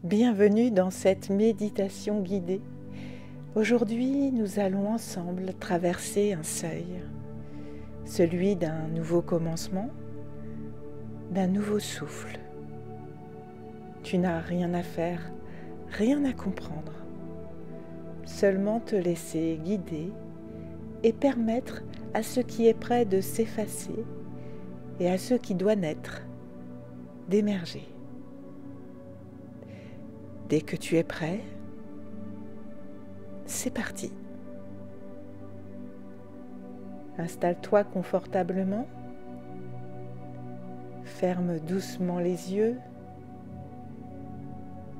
Bienvenue dans cette méditation guidée. Aujourd'hui, nous allons ensemble traverser un seuil, celui d'un nouveau commencement, d'un nouveau souffle. Tu n'as rien à faire, rien à comprendre, seulement te laisser guider et permettre à ce qui est prêt de s'effacer et à ce qui doit naître d'émerger. Dès que tu es prêt, c'est parti. Installe-toi confortablement, ferme doucement les yeux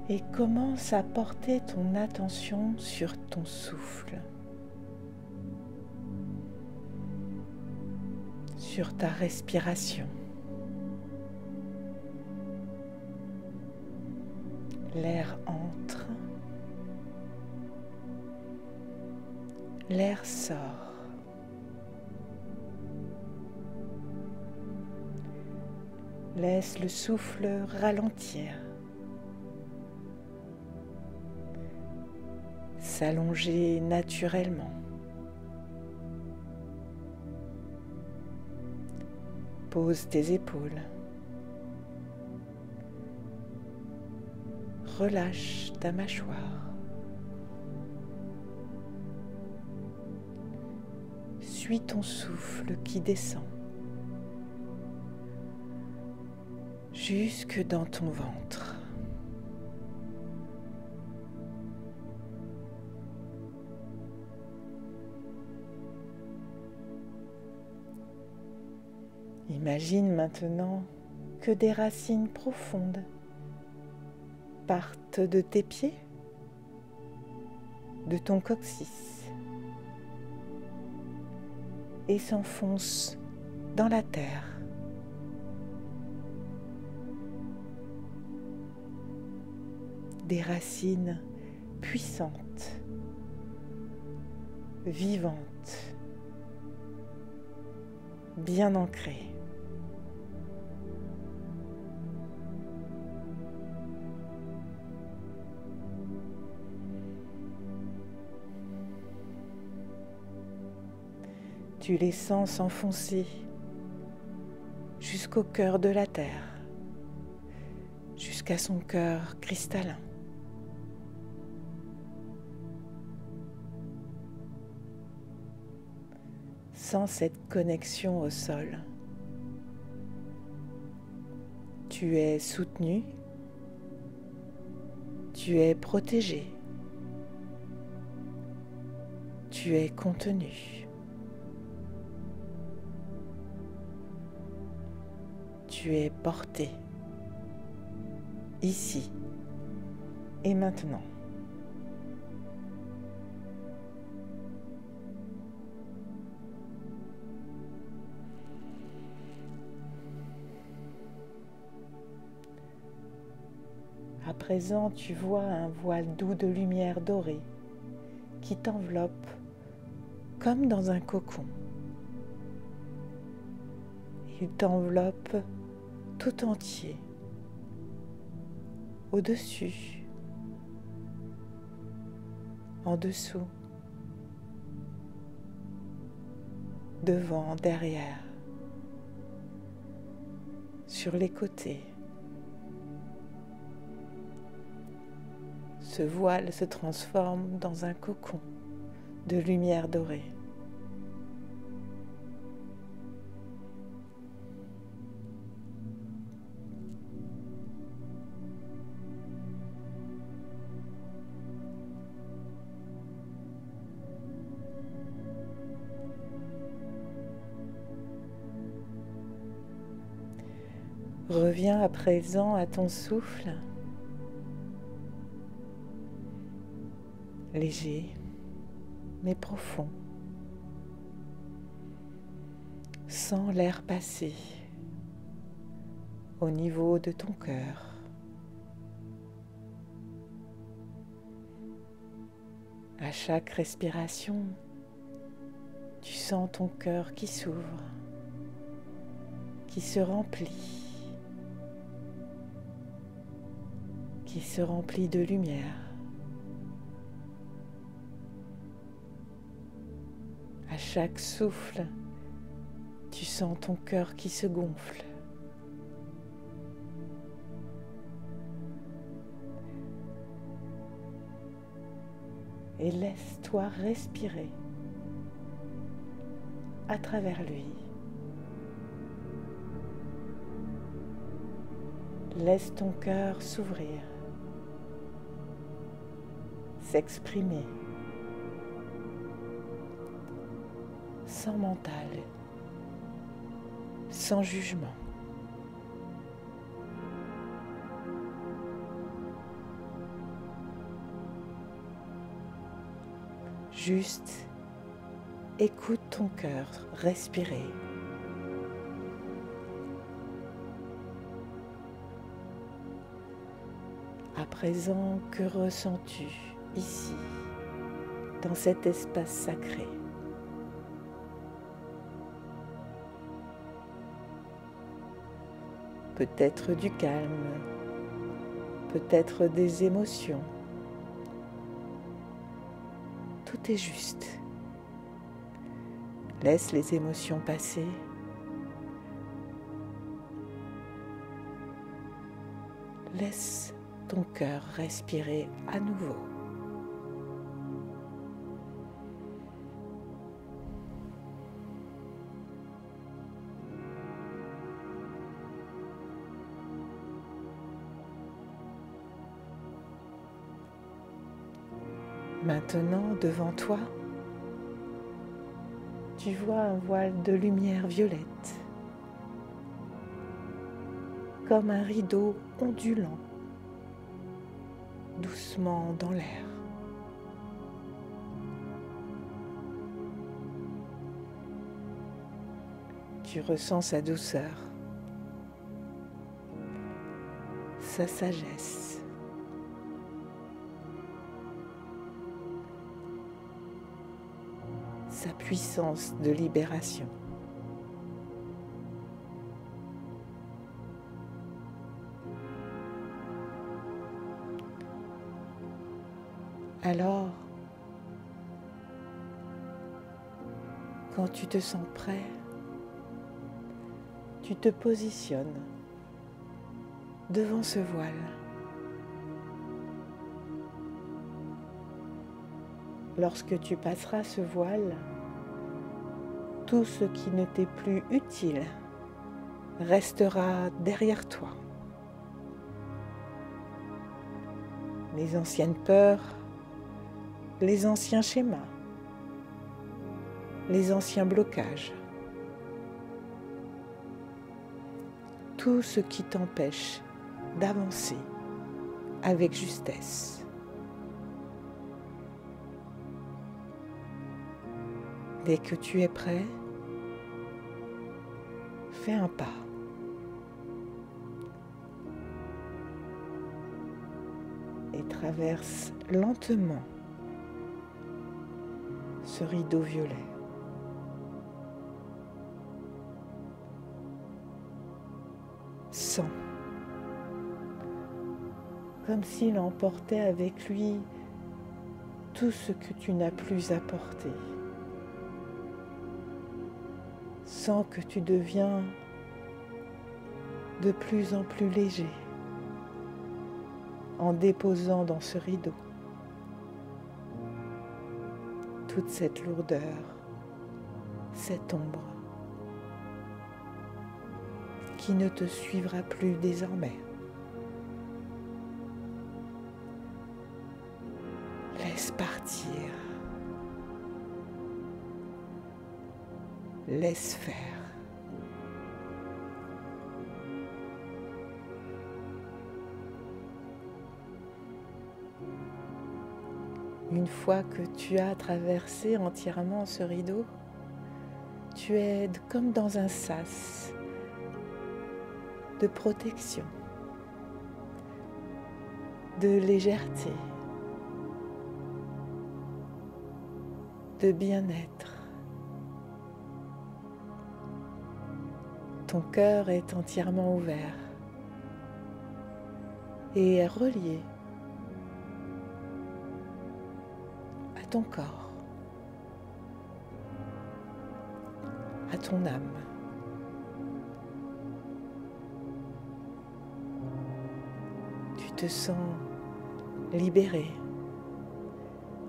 et commence à porter ton attention sur ton souffle, sur ta respiration. L'air entre, l'air sort. Laisse le souffle ralentir, s'allonger naturellement. Pose tes épaules. Relâche ta mâchoire. Suis ton souffle qui descend jusque dans ton ventre. Imagine maintenant que des racines profondes partent de tes pieds, de ton coccyx et s'enfoncent dans la terre. Des racines puissantes, vivantes, bien ancrées. Tu les sens s'enfoncer jusqu'au cœur de la terre, jusqu'à son cœur cristallin. Sens cette connexion au sol. Tu es soutenu, tu es protégé, tu es contenu. Tu es porté, ici et maintenant. À présent, tu vois un voile doux de lumière dorée qui t'enveloppe comme dans un cocon. Il t'enveloppe tout entier, au-dessus, en dessous, devant, derrière, sur les côtés. Ce voile se transforme dans un cocon de lumière dorée. Reviens à présent à ton souffle, léger mais profond. Sens l'air passer au niveau de ton cœur. À chaque respiration, tu sens ton cœur qui s'ouvre, qui se remplit, qui se remplit de lumière. À chaque souffle, tu sens ton cœur qui se gonfle. Et laisse-toi respirer à travers lui. Laisse ton cœur s'ouvrir, s'exprimer, sans mental, sans jugement. Juste écoute ton cœur respirer. À présent, que ressens-tu ici, dans cet espace sacré? Peut-être du calme, peut-être des émotions. Tout est juste. Laisse les émotions passer. Laisse ton cœur respirer à nouveau. Maintenant, devant toi, tu vois un voile de lumière violette, comme un rideau ondulant, doucement dans l'air. Tu ressens sa douceur, sa sagesse. Sa puissance de libération. Alors, quand tu te sens prêt, tu te positionnes devant ce voile. Lorsque tu passeras ce voile, tout ce qui ne t'est plus utile restera derrière toi. Les anciennes peurs, les anciens schémas, les anciens blocages, tout ce qui t'empêche d'avancer avec justesse. Dès que tu es prêt, fais un pas. Et traverse lentement ce rideau violet. Sens, comme s'il emportait avec lui tout ce que tu n'as plus à porter. Sens que tu deviens de plus en plus léger en déposant dans ce rideau toute cette lourdeur, cette ombre qui ne te suivra plus désormais. Laisse partir. Laisse faire. Une fois que tu as traversé entièrement ce rideau, tu es comme dans un sas de protection, de légèreté, de bien-être. Ton cœur est entièrement ouvert. et est relié à ton corps, à ton âme. Tu te sens libéré,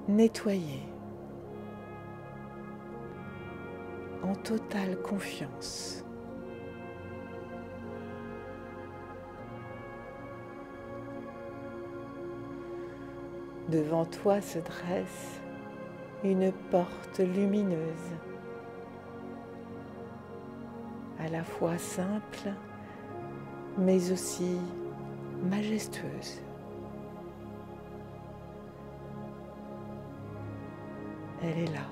nettoyé, en totale confiance. Devant toi se dresse une porte lumineuse, à la fois simple, mais aussi majestueuse. Elle est là,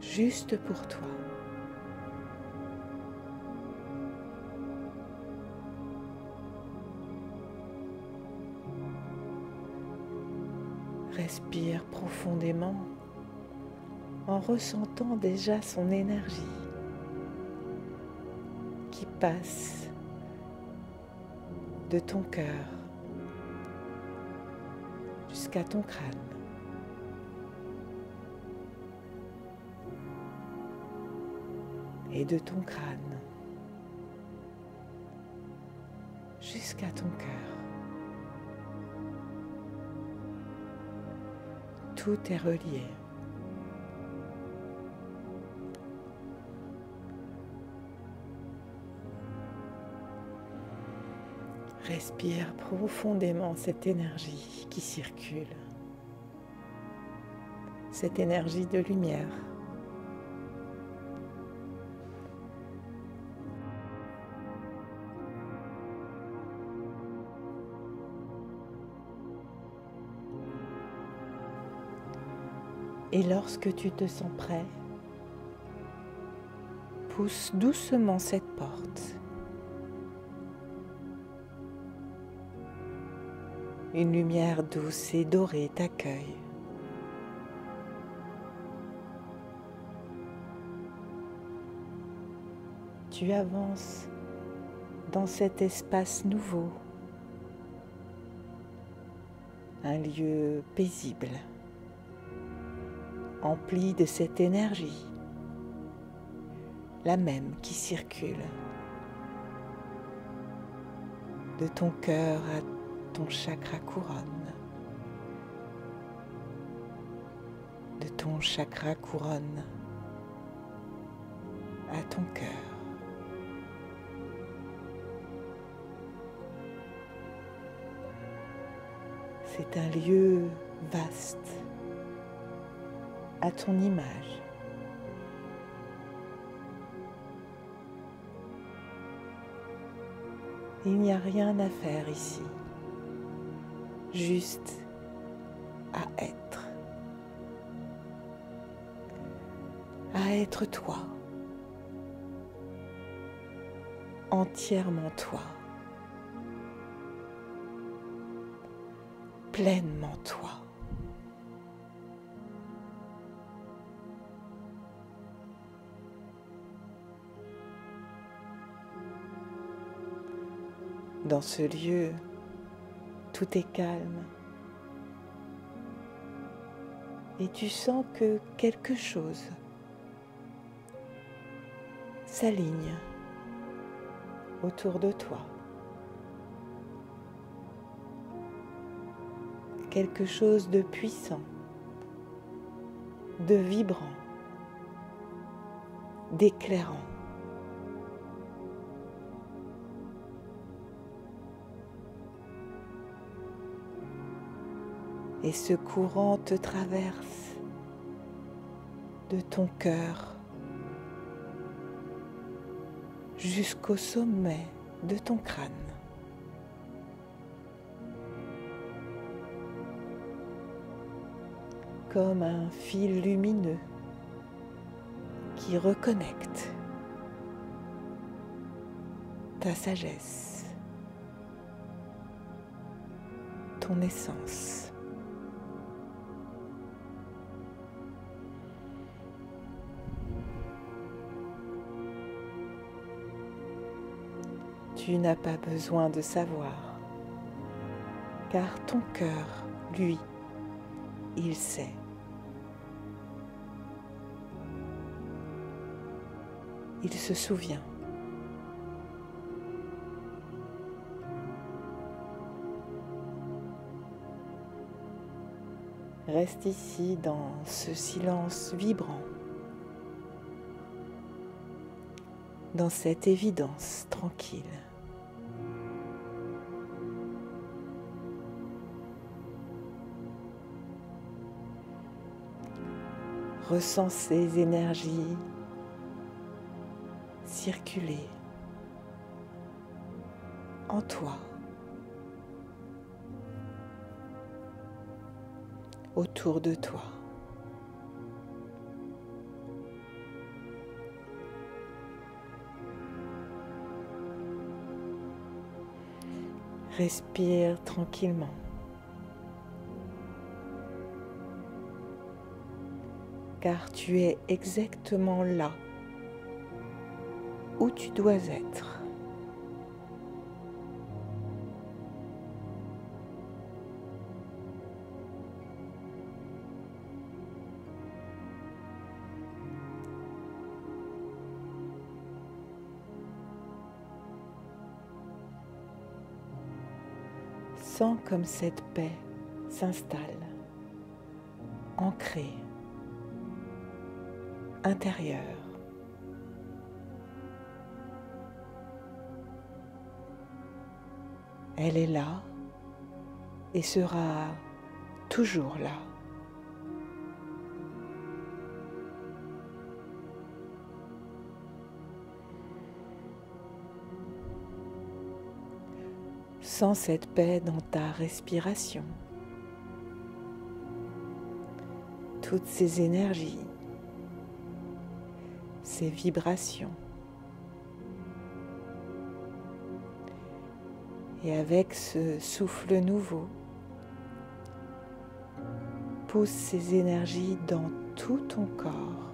juste pour toi. Respire profondément en ressentant déjà son énergie qui passe de ton cœur jusqu'à ton crâne. Et de ton crâne jusqu'à ton cœur. Tout est relié. Respire profondément cette énergie qui circule, cette énergie de lumière. Et lorsque tu te sens prêt, pousse doucement cette porte. Une lumière douce et dorée t'accueille. Tu avances dans cet espace nouveau, un lieu paisible, empli de cette énergie, la même qui circule de ton cœur à ton chakra couronne, de ton chakra couronne à ton cœur. C'est un lieu vaste à ton image. Il n'y a rien à faire ici, juste à être toi, entièrement toi, pleinement toi. Dans ce lieu, tout est calme et tu sens que quelque chose s'aligne autour de toi. Quelque chose de puissant, de vibrant, d'éclairant. Et ce courant te traverse de ton cœur jusqu'au sommet de ton crâne. Comme un fil lumineux qui reconnecte ta sagesse, ton essence. Tu n'as pas besoin de savoir, car ton cœur, lui, il sait. Il se souvient. Reste ici dans ce silence vibrant, dans cette évidence tranquille. Ressens ces énergies circuler en toi, autour de toi. Respire tranquillement. Car tu es exactement là où tu dois être. Sens comme cette paix s'installe, ancrée, intérieure. Elle est là et sera toujours là. Sens cette paix dans ta respiration, toutes ces énergies, ces vibrations. Et avec ce souffle nouveau, pousse ces énergies dans tout ton corps.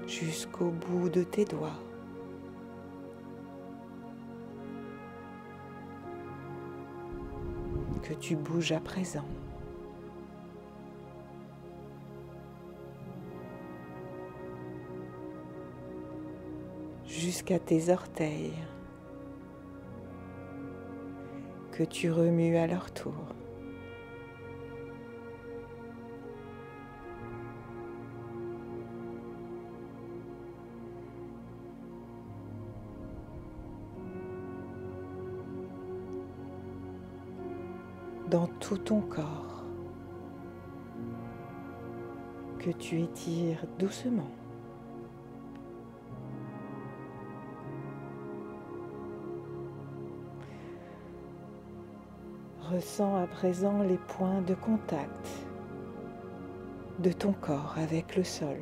Jusqu'au bout de tes doigts. Que tu bouges à présent. Jusqu'à tes orteils, que tu remues à leur tour. Dans tout ton corps, que tu étires doucement. Ressens à présent les points de contact de ton corps avec le sol.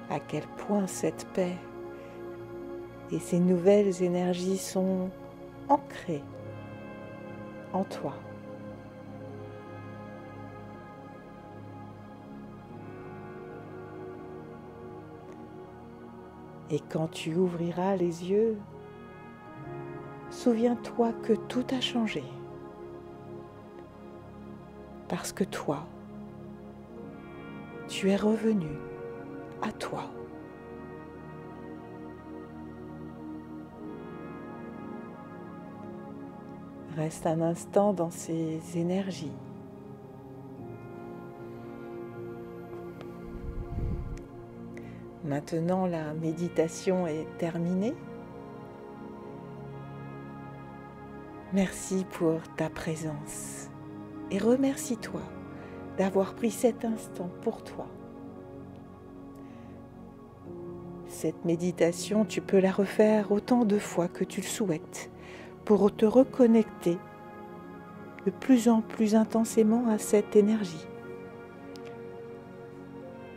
À quel point cette paix et ces nouvelles énergies sont ancrées en toi. Et quand tu ouvriras les yeux, souviens-toi que tout a changé. Parce que toi, tu es revenu à toi. Reste un instant dans ces énergies. Maintenant, la méditation est terminée. Merci pour ta présence et remercie-toi d'avoir pris cet instant pour toi. Cette méditation, tu peux la refaire autant de fois que tu le souhaites pour te reconnecter de plus en plus intensément à cette énergie.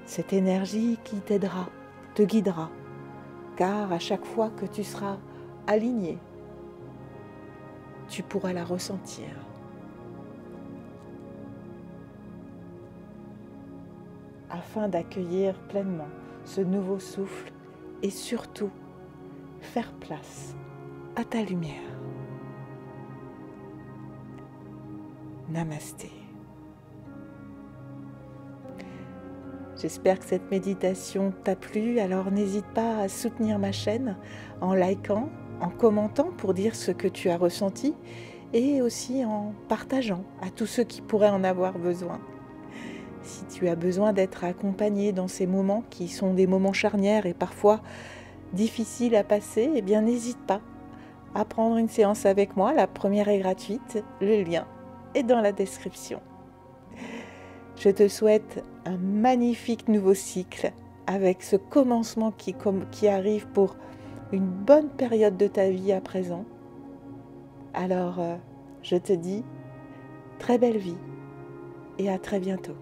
Cette énergie qui t'aidera, te guidera, car à chaque fois que tu seras aligné tu pourras la ressentir. Afin d'accueillir pleinement ce nouveau souffle et surtout faire place à ta lumière. Namasté. J'espère que cette méditation t'a plu, alors n'hésite pas à soutenir ma chaîne en likant, en commentant pour dire ce que tu as ressenti et aussi en partageant à tous ceux qui pourraient en avoir besoin. Si tu as besoin d'être accompagné dans ces moments qui sont des moments charnières et parfois difficiles à passer, eh bien n'hésite pas à prendre une séance avec moi. La première est gratuite, le lien est dans la description. Je te souhaite un magnifique nouveau cycle avec ce commencement qui arrive pour une bonne période de ta vie à présent. Alors, je te dis très belle vie et à très bientôt.